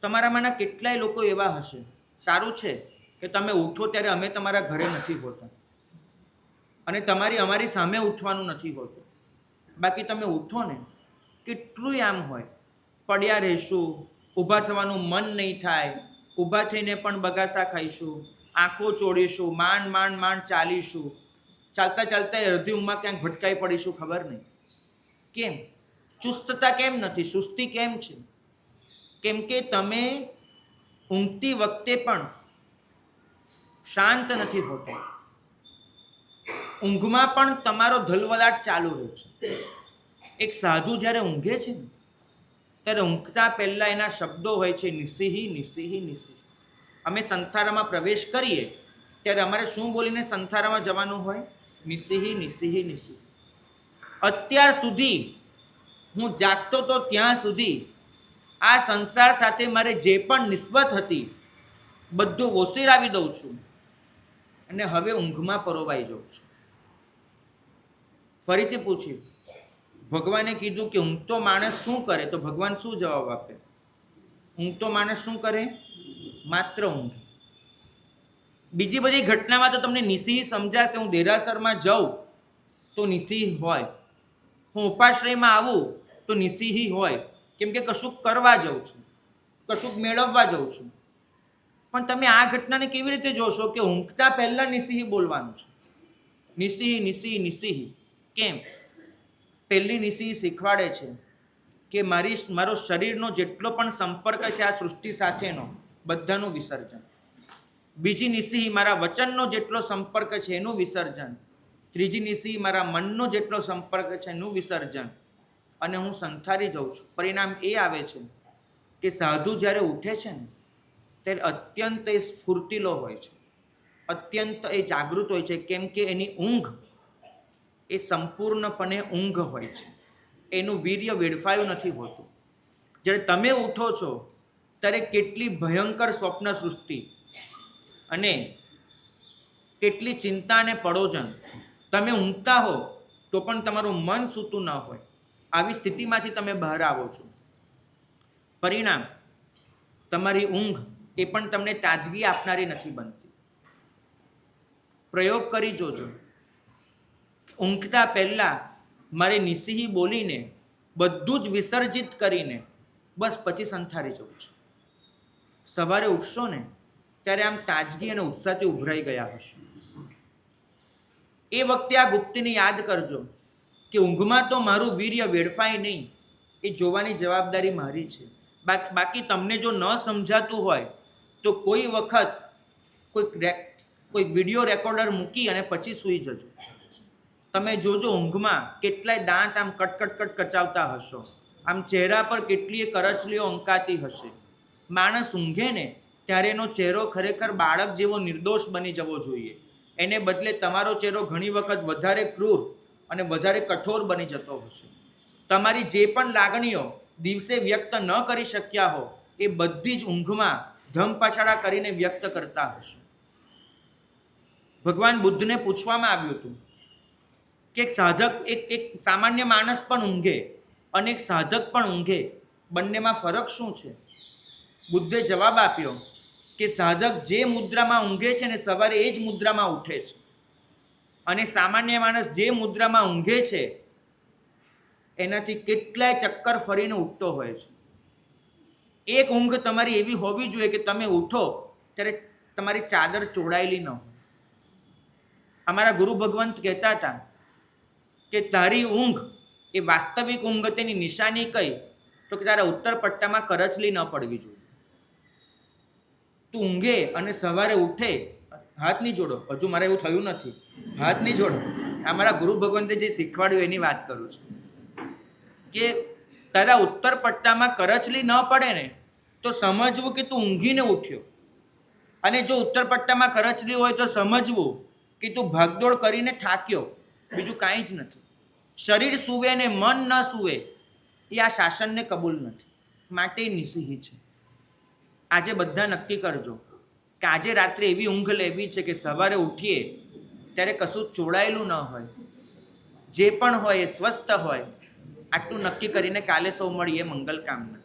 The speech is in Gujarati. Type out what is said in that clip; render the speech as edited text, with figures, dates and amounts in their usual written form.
તમારામાંના કેટલાય લોકો એવા હશે, સારું છે કે તમે ઉઠો ત્યારે અમે તમારા ઘરે નથી હોતા અને તમારી અમારી સામે ઉઠવાનું નથી હોતું. બાકી તમે ઉઠો ને, કેટલું આમ હોય, પડ્યા રહેશું, ઊભા થવાનું મન નહીં થાય, ઊભા થઈને પણ બગાસા ખાઈશું, આંખો ચોળીશું, માંડ માંડ માંડ ચાલીશું, ચાલતા ચાલતા અડધી ઊંઘમાં ક્યાંક ભટકાઈ પડીશું, ખબર નહીં કેમ. ચુસ્તતા કેમ નથી, સુસ્તી કેમ છે? કેમ કે તમે ઊંઘતી વખતે પણ શાંત નથી હોતા. ઊંઘમાં પણ તમારો ધલવલાટ ચાલુ રહે છે. એક સાધુ જ્યારે ઊંઘે છે ને, ત્યારે ઊંઘતા પહેલાં એના શબ્દો હોય છે, નિસિહી નિસિહી નિસિહી. અમે સંથારામાં પ્રવેશ કરીએ ત્યારે અમારે શું બોલીને સંથારામાં જવાનું હોય? નિસિહી નિસિહી નિસિહી. અત્યાર સુધી હું જાગતો તો ત્યાં સુધી આ સંસાર સાથે મારે જે પણ નિસ્બત હતી બધું ઓસેરાવી દઉં છું અને હવે ઊંઘમાં પરોવાઈ જાઉં છું. ફરીથી પૂછ્યું, ભગવાને કીધું કે ઊંઘતો માણસ શું કરે? તો ભગવાન શું જવાબ આપે? ઊંઘતો માણસ શું કરે? માત્ર ઊંઘે. બીજી બધી ઘટનામાં તો તમને નિસિહ સમજાશે. હું દેરાસરમાં જાઉં તો નિસિહ હોય, હું ઉપાશ્રયમાં આવું તો નિસિહી હોય, કેમ કે કશુંક કરવા જાઉં છું, કશુંક મેળવવા જાઉં છું. પણ તમે આ ઘટનાને કેવી રીતે જોશો કે ઊંઘતા પહેલા નિસિહી બોલવાનું છે? નિસિહી નિસિહી નિસિહી કેમ? પહેલી નિસિહી શીખવાડે છે કે મારો શરીરનો જેટલો પણ સંપર્ક છે આ સૃષ્ટિ સાથેનો, બધાનું વિસર્જન. બીજી નિસિહી મારા વચનનો જેટલો સંપર્ક છે એનું વિસર્જન. ત્રીજી નિસિહી મારા મનનો જેટલો સંપર્ક છે એનું વિસર્જન. અને હું સંથારી જાઉં છું. પરિણામ એ આવે છે કે સાધુ જ્યારે ઉઠે છે ને ત્યારે અત્યંત એ સ્ફૂર્તિલો હોય છે, અત્યંત એ જાગૃત હોય છે. કેમ કે એની ઊંઘ એ સંપૂર્ણપણે ઊંઘ હોય છે, એનું વીર્ય વેડફાયું નથી હોતું. જ્યારે તમે ઉઠો છો ત્યારે કેટલી ભયંકર સ્વપ્ન સૃષ્ટિ અને કેટલી ચિંતા અને પડોજન. તમે ઊંઘતા હો તો પણ તમારું મન સૂતું ન હોય, આવી સ્થિતિમાંથી તમે બહાર આવો છો. પરિણામ તમારી ઊંઘ એ પણ તમને તાજગી આપનારી નથી બનતી. પ્રયોગ કરી જોજો. ઊંઘતા પહેલાં મારે નિસિહી બોલીને બધું જ વિસર્જિત કરીને બસ પછી સંથારી જવું છે. સવારે ઉઠશો ને ત્યારે આમ તાજગી અને ઉત્સાહથી ઉભરાઈ ગયા હશે. એ વખતે આ ગુપ્તિને યાદ કરજો કે ઊંઘમાં તો મારું વીર્ય વેડફાય નહીં, એ જોવાની જવાબદારી મારી છે. બાકી તમને જો ન સમજાતું હોય તો કોઈ વખત કોઈ વિડીયો રેકોર્ડર મૂકી અને પછી સૂઈ જજો. તમે જોજો ઊંઘમાં કેટલાય દાંત આમ કટકટ કચાવતા હશો, આમ ચહેરા પર કેટલીય કરચલીઓ અંકાતી હશે. માણસ ઊંઘે ને ત્યારે એનો ચહેરો ખરેખર બાળક જેવો નિર્દોષ બની જવો જોઈએ. એને બદલે તમારો ચહેરો ઘણી વખત વધારે ક્રૂર અને વધારે કઠોર બની જતો હશે. તમારી જે પણ લાગણીઓ દિવસે વ્યક્ત ન કરી શક્યા હો એ બધી જ ઊંઘમાં ધમપછાડા કરીને વ્યક્ત કરતા હશો. ભગવાન બુદ્ધને પૂછવામાં આવ્યું હતું કે એક સાધક, એક સામાન્ય માણસ પણ ઊંઘે અને એક સાધક પણ ઊંઘે, બંનેમાં ફરક શું છે? બુદ્ધે જવાબ આપ્યો કે સાધક જે મુદ્રામાં ઊંઘે છે ને સવારે એ જ મુદ્રામાં ઉઠે છે, અને સામાન્ય માણસ જે મુદ્રામાં ઊંઘે છે એનાથી કેટલાય ચક્કર ફરીને ઉઠતો હોય છે. એક ઊંઘ તમારી એવી હોવી જોઈએ કે તમે ઉઠો ત્યારે તમારી ચાદર ચોડાયેલી ન હોય. અમારા ગુરુ ભગવંત કહેતા હતા કે તારી ઊંઘ એ વાસ્તવિક ઊંઘ, તેની નિશાની કઈ? તો કે તારા ઉત્તર પટ્ટામાં કરચલી ન પડવી જોઈએ. તું ઊંઘે અને સવારે ઉઠે, હાથ નહીં જોડો, હજુ મારે એવું થયું નથી, હાથ નહીં જોડો. અમારા ગુરુ ભગવંતે જે શીખવાડ્યું એની વાત કરું છું કે તારા ઉત્તર પટ્ટામાં કરચલી ન પડે ને તો સમજવું કે તું ઊંઘીને ઉઠ્યો, અને જો ઉત્તર પટ્ટામાં કરચલી હોય તો સમજવું કે તું ભાગદોડ કરીને થાક્યો, બીજું કાંઈ જ નથી. શરીર સૂવે ને મન ન સૂવે એ આ શાસનને કબૂલ નથી, માટે નિસિહી છે. આજે બધા નક્કી કરજો કે આજે રાત્રે એવી ઊંઘ લેવી છે કે સવારે ઉઠીએ ત્યારે કશું ચોડાયેલું ન હોય, જે પણ હોય એ સ્વસ્થ હોય. આટલું નક્કી કરીને કાલે સૌ મળીએ. મંગલ કામના.